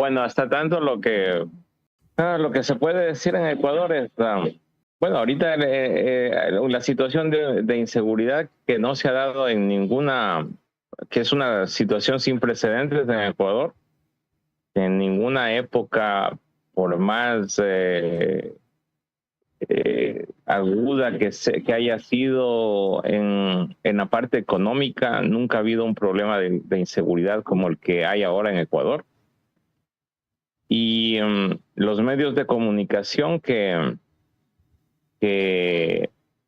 Bueno, hasta tanto lo que se puede decir en Ecuador es, bueno, ahorita la situación de inseguridad que no se ha dado en ninguna, que es una situación sin precedentes en Ecuador, en ninguna época, por más aguda que haya sido en la parte económica, nunca ha habido un problema de inseguridad como el que hay ahora en Ecuador. Y los medios de comunicación que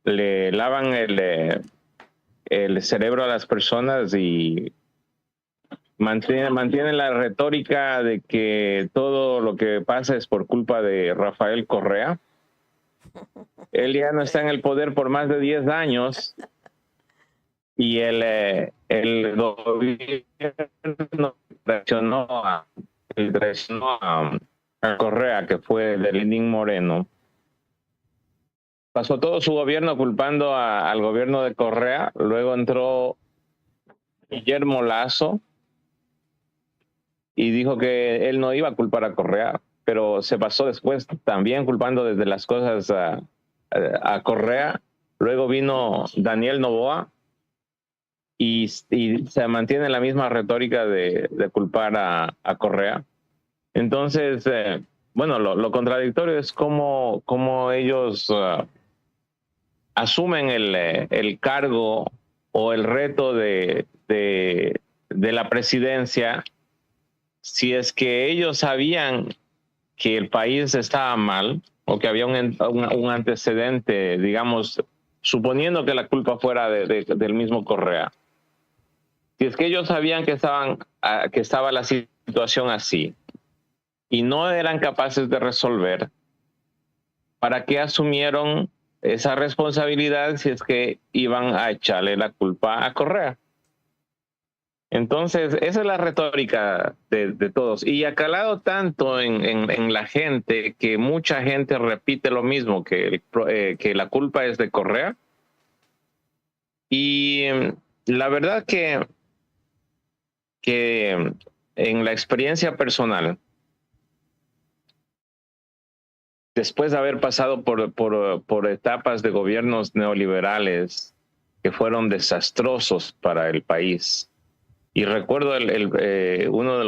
le lavan el cerebro a las personas y mantienen la retórica de que todo lo que pasa es por culpa de Rafael Correa. Él ya no está en el poder por más de 10 años y el gobierno traicionó a Correa, que fue de Lenín Moreno. Pasó todo su gobierno culpando al gobierno de Correa. Luego entró Guillermo Lasso y dijo que él no iba a culpar a Correa, pero se pasó después también culpando desde las cosas a Correa. Luego vino Daniel Noboa y se mantiene la misma retórica de culpar a Correa. Entonces, bueno, lo contradictorio es cómo ellos asumen el cargo o el reto de la presidencia, si es que ellos sabían que el país estaba mal o que había un antecedente, digamos, suponiendo que la culpa fuera del mismo Correa. Si es que ellos sabían que estaba la situación así y no eran capaces de resolver, ¿para qué asumieron esa responsabilidad si es que iban a echarle la culpa a Correa? Entonces, esa es la retórica de todos. Y ha calado tanto en la gente que mucha gente repite lo mismo, que la culpa es de Correa. Y la verdad que en la experiencia personal, después de haber pasado por etapas de gobiernos neoliberales que fueron desastrosos para el país, y recuerdo uno de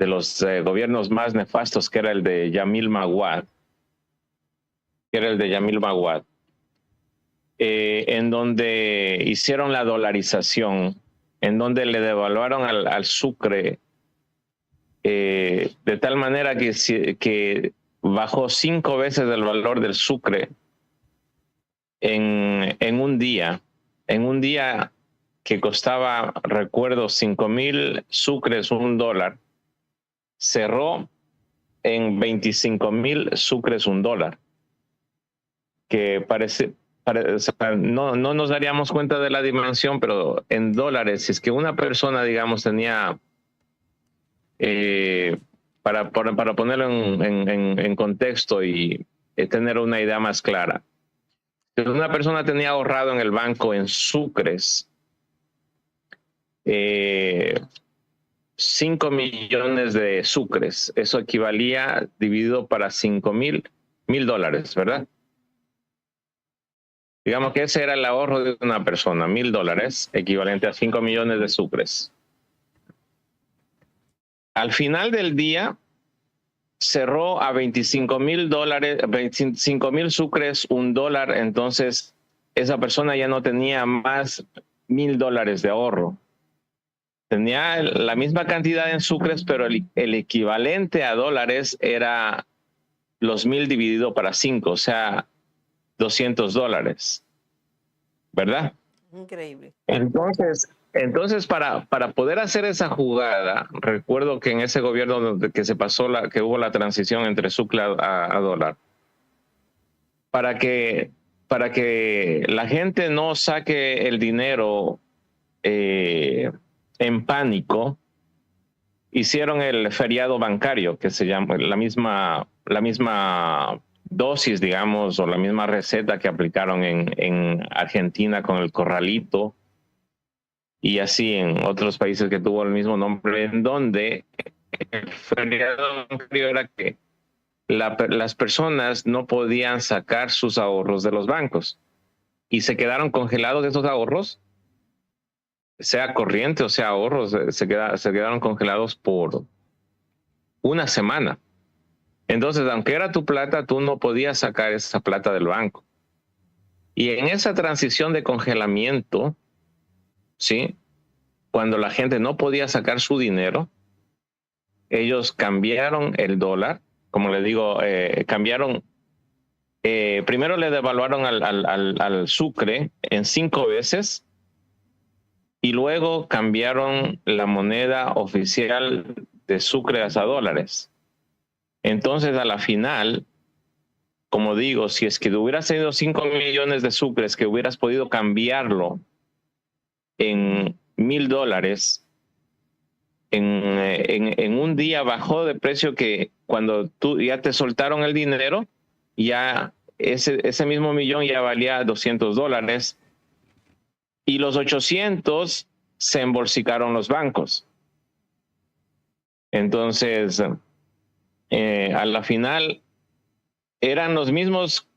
los gobiernos más nefastos, que era el de Yamil Maguad, en donde hicieron la dolarización, en donde le devaluaron al sucre de tal manera que bajó 5 veces el valor del sucre en un día. En un día que costaba, recuerdo, 5,000 sucres, $1, cerró en 25,000 sucres, $1. Que no nos daríamos cuenta de la dimensión, pero en dólares, si es que una persona, digamos, tenía, para ponerlo en contexto y tener una idea más clara, si una persona tenía ahorrado en el banco en sucres 5 millones de sucres, eso equivalía, dividido para 5,000, $1,000, ¿verdad? Digamos que ese era el ahorro de una persona, $1,000, equivalente a 5 millones de sucres. Al final del día, cerró a $25,000, 25,000 sucres, $1. Entonces, esa persona ya no tenía más $1,000 de ahorro. Tenía la misma cantidad en sucres, pero el equivalente a dólares era los 1,000 dividido para 5, o sea, $200, ¿verdad? Increíble. Entonces para poder hacer esa jugada, recuerdo que en ese gobierno que se pasó, que hubo la transición entre sucre a dólar, para que la gente no saque el dinero en pánico, hicieron el feriado bancario, que se llama la misma dosis, digamos, o la misma receta que aplicaron en Argentina con el corralito. y así en otros países que tuvo el mismo nombre, en donde el feriado era que las personas no podían sacar sus ahorros de los bancos y se quedaron congelados esos ahorros, sea corriente o sea ahorros, se quedaron congelados por una semana. Entonces, aunque era tu plata, tú no podías sacar esa plata del banco. Y en esa transición de congelamiento, ¿sí? Cuando la gente no podía sacar su dinero, ellos cambiaron el dólar, como le digo, cambiaron, primero le devaluaron al sucre en 5 veces y luego cambiaron la moneda oficial de sucre a dólares. Entonces, a la final, como digo, si es que hubieras tenido 5 millones de sucres que hubieras podido cambiarlo en $1,000, en un día bajó de precio que cuando tú ya te soltaron el dinero, ya ese mismo millón ya valía $200 y los 800 se embolsicaron los bancos. Entonces, a la final eran los mismos,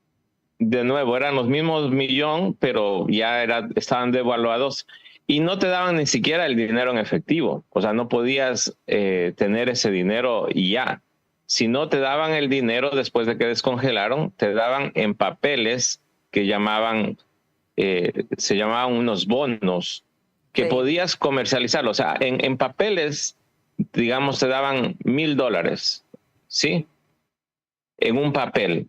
de nuevo, eran los mismos millón, pero ya estaban devaluados y no te daban ni siquiera el dinero en efectivo. O sea, no podías tener ese dinero y ya. Si no te daban el dinero después de que descongelaron, te daban en papeles que se llamaban unos bonos que podías comercializar. O sea, en papeles, digamos, te daban $1,000, ¿sí? En un papel.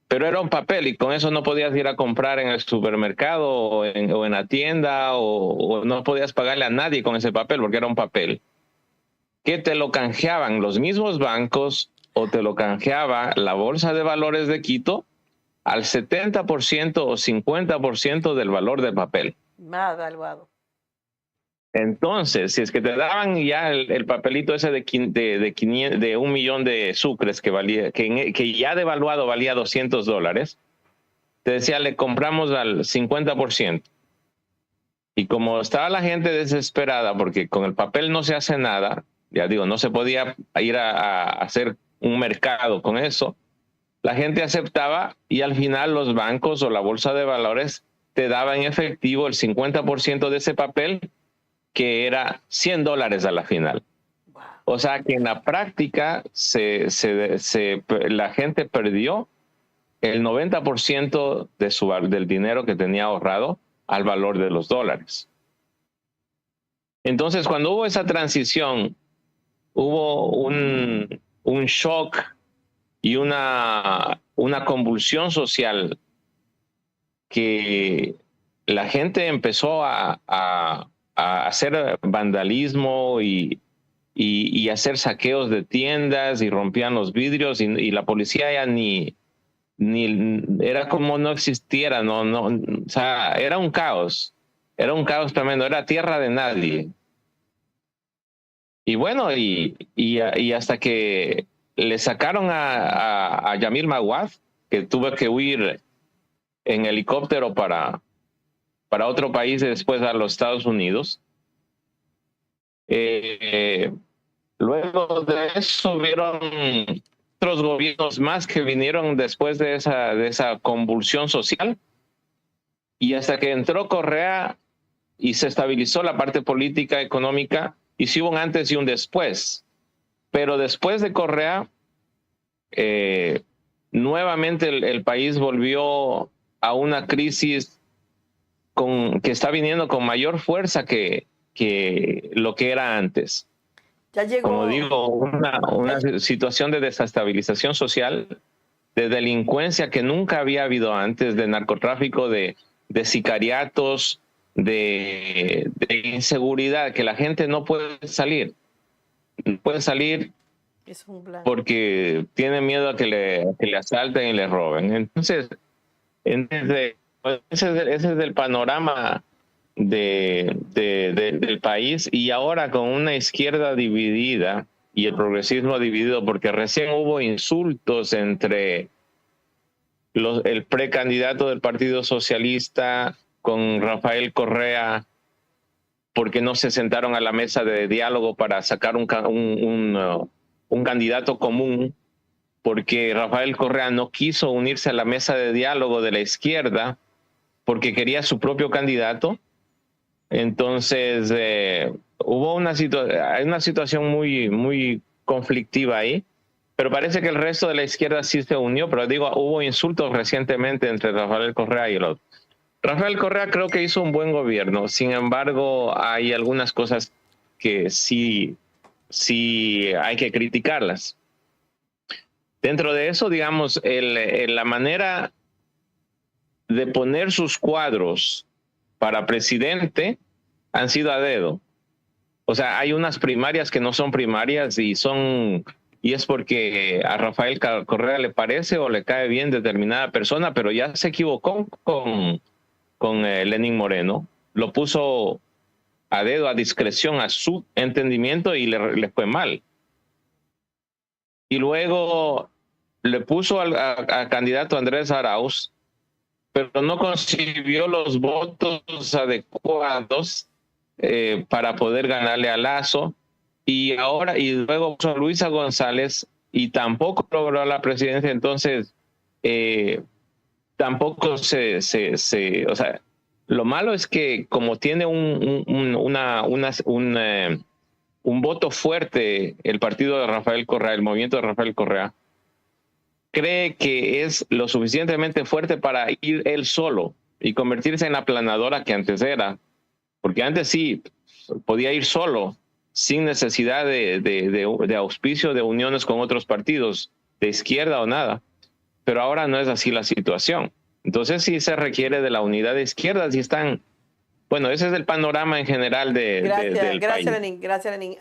Pero era un papel y con eso no podías ir a comprar en el supermercado o en la tienda o no podías pagarle a nadie con ese papel porque era un papel que te lo canjeaban los mismos bancos o te lo canjeaba la Bolsa de Valores de Quito al 70% o 50% del valor del papel. Más valuado. Entonces, si es que te daban ya el papelito ese de 1 millón de sucres que valía, que ya devaluado valía $200, te decía, le compramos al 50%. Y como estaba la gente desesperada, porque con el papel no se hace nada, ya digo, no se podía ir a hacer un mercado con eso, la gente aceptaba y al final los bancos o la bolsa de valores te daba en efectivo el 50% de ese papel, que era $100 a la final. Wow. O sea que en la práctica la gente perdió el 90% del dinero que tenía ahorrado al valor de los dólares. Entonces, cuando hubo esa transición, hubo un shock y una convulsión social, que la gente empezó a hacer vandalismo y hacer saqueos de tiendas y rompían los vidrios y la policía ya ni era como no existiera, o sea, era un caos tremendo, era tierra de nadie. Y bueno, y hasta que le sacaron a Yamil Maguad, que tuvo que huir en helicóptero para otro país y después a los Estados Unidos. Luego de eso hubieron otros gobiernos más que vinieron después de esa convulsión social, y hasta que entró Correa y se estabilizó la parte política, económica, y sí hubo un antes y un después. Pero después de Correa, nuevamente el país volvió a una crisis que está viniendo con mayor fuerza que lo que era antes. Ya llegó, como digo, una situación de desestabilización social, de delincuencia que nunca había habido antes, de narcotráfico, de sicariatos, de inseguridad, que la gente no puede salir. No puede salir porque tiene miedo a que le asalten y le roben. Entonces, ese es el panorama del país, y ahora con una izquierda dividida y el progresismo dividido, porque recién hubo insultos entre el precandidato del Partido Socialista con Rafael Correa, porque no se sentaron a la mesa de diálogo para sacar un candidato común, porque Rafael Correa no quiso unirse a la mesa de diálogo de la izquierda porque quería su propio candidato. Entonces, hubo hay una situación muy conflictiva ahí, pero parece que el resto de la izquierda sí se unió, pero digo, hubo insultos recientemente entre Rafael Correa y el otro. Rafael Correa creo que hizo un buen gobierno, sin embargo, hay algunas cosas que sí hay que criticarlas. Dentro de eso, digamos, la manera de poner sus cuadros para presidente han sido a dedo. O sea, hay unas primarias que no son primarias y es porque a Rafael Correa le parece o le cae bien determinada persona, pero ya se equivocó con Lenín Moreno. Lo puso a dedo, a discreción, a su entendimiento y le fue mal. Y luego le puso al candidato Andrés Arauz, pero no consiguió los votos adecuados para poder ganarle a Lasso. Y luego puso a Luisa González y tampoco logró la presidencia. Entonces, tampoco o sea, lo malo es que como tiene un voto fuerte el partido de Rafael Correa, el movimiento de Rafael Correa, cree que es lo suficientemente fuerte para ir él solo y convertirse en la aplanadora que antes era, porque antes sí podía ir solo sin necesidad de auspicio, de uniones con otros partidos de izquierda o nada, pero ahora no es así la situación. Entonces sí se requiere de la unidad de izquierdas y están, bueno, ese es el panorama en general del país. Gracias, Lenín. Gracias, Lenín.